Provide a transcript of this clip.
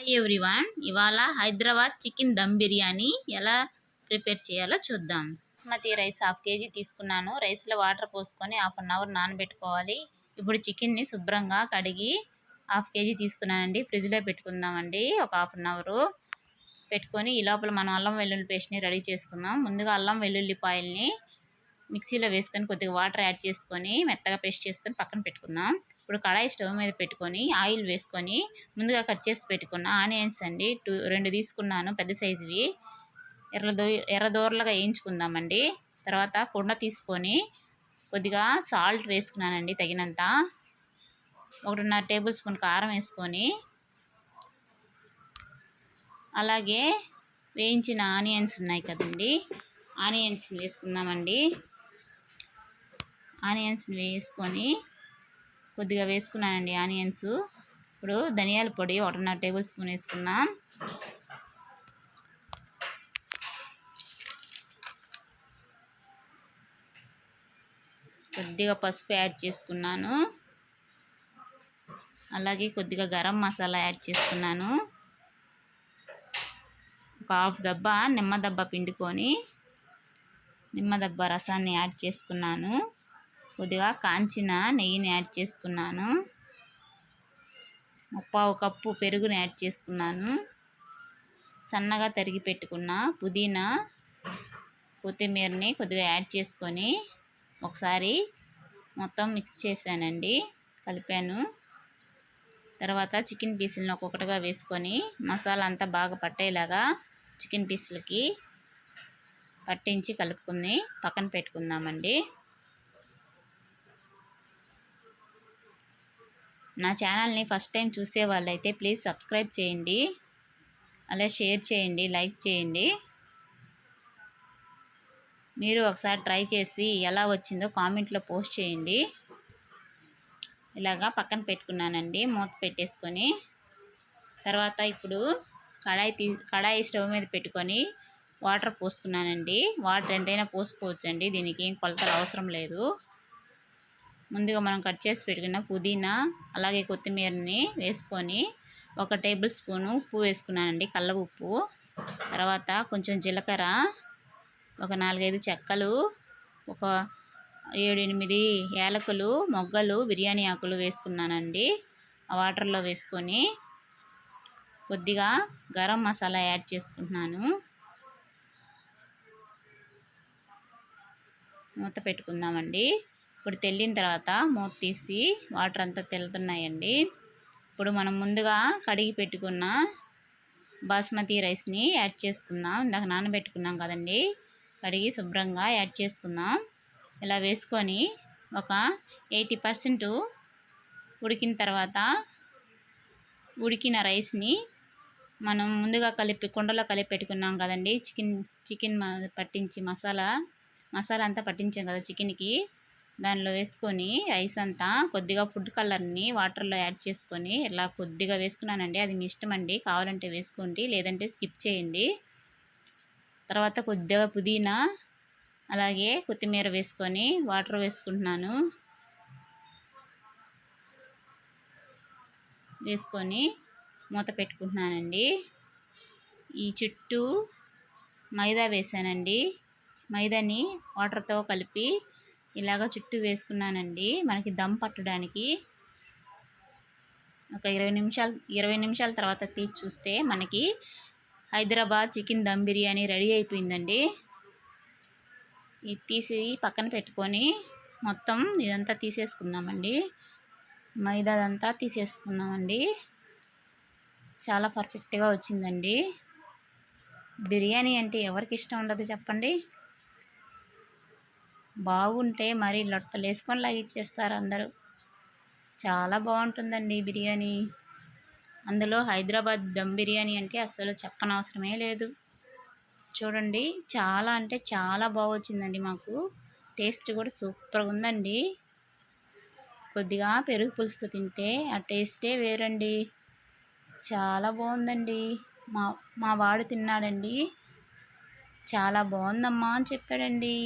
Hi everyone, ఇవాళ Hyderabad chicken dum biryani ఎలా prepare చేయాలో చూద్దాం. బాస్మతి రైస్ 1/2 kg తీసుకున్నాను. రైస్లో వాటర్ పోసుకొని 1/2 అవర్ నానబెట్టుకోవాలి. ఇప్పుడు చికెన్ని శుభ్రంగా కడిగి 1/2 kg తీసుకున్నానండి. ఫ్రిడ్జ్లో పెట్టుకుందామండి. ఒక 1/2 అవర్ పెట్టుకొని ఈ లోపల మనం అల్లం వెల్లుల్లి పేస్ట్ని రెడీ చేసుకుందాం. ముందుగా అల్లం వెల్లుల్లిపాయల్ని మిక్సీలో వేసుకొని కొద్దిగా వాటర్ యాడ్ చేసుకొని మెత్తగా పేస్ట్ చేసుకొని పక్కన పెట్టుకుందాం. ఇప్పుడు కడాయి స్టవ్ మీద పెట్టుకొని ఆయిల్ వేసుకొని ముందుగా కట్ చేసి పెట్టుకున్న ఆనియన్స్ అండి 2 తీసుకున్నాను, పెద్ద సైజువి. ఎర్రదోరలుగా వేయించుకుందామండి. తర్వాత కుండ తీసుకొని కొద్దిగా సాల్ట్ వేసుకున్నానండి తగినంత. 1.5 టేబుల్ స్పూన్ కారం వేసుకొని అలాగే వేయించిన ఆనియన్స్ ఉన్నాయి కదండి, ఆనియన్స్ని వేసుకుందామండి. ఆనియన్స్ని వేసుకొని కొద్దిగా వేసుకున్నానండి ఆనియన్స్. ఇప్పుడు ధనియాల పొడి 1.5 టేబుల్ స్పూన్ వేసుకుందాం. కొద్దిగా పసుపు యాడ్ చేసుకున్నాను. అలాగే కొద్దిగా గరం మసాలా యాడ్ చేసుకున్నాను. ఒక 1/2 దబ్బ నిమ్మదబ్బ పిండుకొని నిమ్మదబ్బ రసాన్ని యాడ్ చేసుకున్నాను. కొద్దిగా కాంచిన నెయ్యిని యాడ్ చేసుకున్నాను. 1/4 కప్పు పెరుగుని యాడ్ చేసుకున్నాను. సన్నగా తరిగి పెట్టుకున్న పుదీనా కొత్తిమీరని కొద్దిగా యాడ్ చేసుకొని ఒకసారి మొత్తం మిక్స్ చేశానండి, కలిపాను. తర్వాత చికెన్ పీసులను ఒక్కొక్కటిగా వేసుకొని మసాలా అంతా బాగా పట్టేలాగా చికెన్ పీసులకి పట్టించి కలుపుకొని పక్కన పెట్టుకుందామండి. నా ఛానల్ని ఫస్ట్ టైం చూసే వాళ్ళైతే ప్లీజ్ సబ్స్క్రైబ్ చేయండి, అలా షేర్ చేయండి, లైక్ చేయండి. మీరు ఒకసారి ట్రై చేసి ఎలా వచ్చిందో కామెంట్లో పోస్ట్ చేయండి. ఇలాగా పక్కన పెట్టుకున్నానండి, మూత పెట్టేసుకొని. తర్వాత ఇప్పుడు కడాయి స్టవ్ మీద పెట్టుకొని వాటర్ పోసుకున్నానండి. వాటర్ ఎంతైనా పోసుకోవచ్చండి, దీనికి ఏం కొలతలు అవసరం లేదు. ముందుగా మనం కట్ చేసి పెట్టుకున్న పుదీనా అలాగే కొత్తిమీరని వేసుకొని 1 టేబుల్ స్పూను ఉప్పు వేసుకున్నానండి, కల్ల ఉప్పు. తర్వాత కొంచెం జీలకర్ర, ఒక 4-5 చెక్కలు, ఒక 7-8 యాలకులు, మొగ్గలు, బిర్యానీ ఆకులు వేసుకున్నానండి. ఆ వాటర్లో వేసుకొని కొద్దిగా గరం మసాలా యాడ్ చేసుకుంటున్నాను. మూత పెట్టుకుందామండి. ఇప్పుడు తెల్లిన తర్వాత మూత తీసి వాటర్ అంతా తెల్లుతున్నాయండి. ఇప్పుడు మనం ముందుగా కడిగి పెట్టుకున్న బాస్మతి రైస్ని యాడ్ చేసుకుందాం. ఇందాక నానబెట్టుకున్నాం కదండి, కడిగి శుభ్రంగా యాడ్ చేసుకుందాం. ఇలా వేసుకొని ఒక 80% ఉడికిన తర్వాత ఉడికిన రైస్ని మనం ముందుగా కుండలో కలిపి పెట్టుకున్నాం కదండి, చికెన్ పట్టించి మసాలా అంతా పట్టించాం కదా చికెన్కి, దానిలో వేసుకొని రైస్ అంతా కొద్దిగా ఫుడ్ కలర్ని వాటర్లో యాడ్ చేసుకొని ఇలా కొద్దిగా వేసుకున్నానండి. అది మీ ఇష్టం అండి, కావాలంటే వేసుకోండి, లేదంటే స్కిప్ చేయండి. తర్వాత కొద్దిగా పుదీనా అలాగే కొత్తిమీర వేసుకొని వాటర్ వేసుకుంటున్నాను. వేసుకొని మూత పెట్టుకుంటున్నానండి. ఈ చుట్టూ మైదా వేసానండి. మైదాని వాటర్తో కలిపి ఇలాగ చుట్టూ వేసుకున్నానండి, మనకి దమ్ పట్టడానికి. ఒక 20 నిమిషాల తర్వాత తీసి చూస్తే మనకి హైదరాబాద్ చికెన్ దమ్ బిర్యానీ రెడీ అయిపోయిందండి. ఇది తీసి పక్కన పెట్టుకొని మొత్తం ఇదంతా తీసేసుకుందామండి, మైదాదంతా తీసేసుకుందామండి. చాలా పర్ఫెక్ట్గా వచ్చిందండి. బిర్యానీ అంటే ఎవరికి ఇష్టం ఉండదు చెప్పండి. బాగుంటే మరి లొట్టలు వేసుకొని లాగిచ్చేస్తారు అందరూ. చాలా బాగుంటుందండి బిర్యానీ. అందులో హైదరాబాద్ దమ్ బిర్యానీ అంటే అస్సలు చెప్పనవసరమే లేదు. చూడండి, చాలా అంటే చాలా బాగా వచ్చిందండి. మాకు టేస్ట్ కూడా సూపర్గా ఉందండి. కొద్దిగా పెరుగు పులుసుతో తింటే ఆ టేస్టే వేరండి, చాలా బాగుందండి. మా వాడు తిన్నాడండి, చాలా బాగుందమ్మా అని చెప్పాడండి.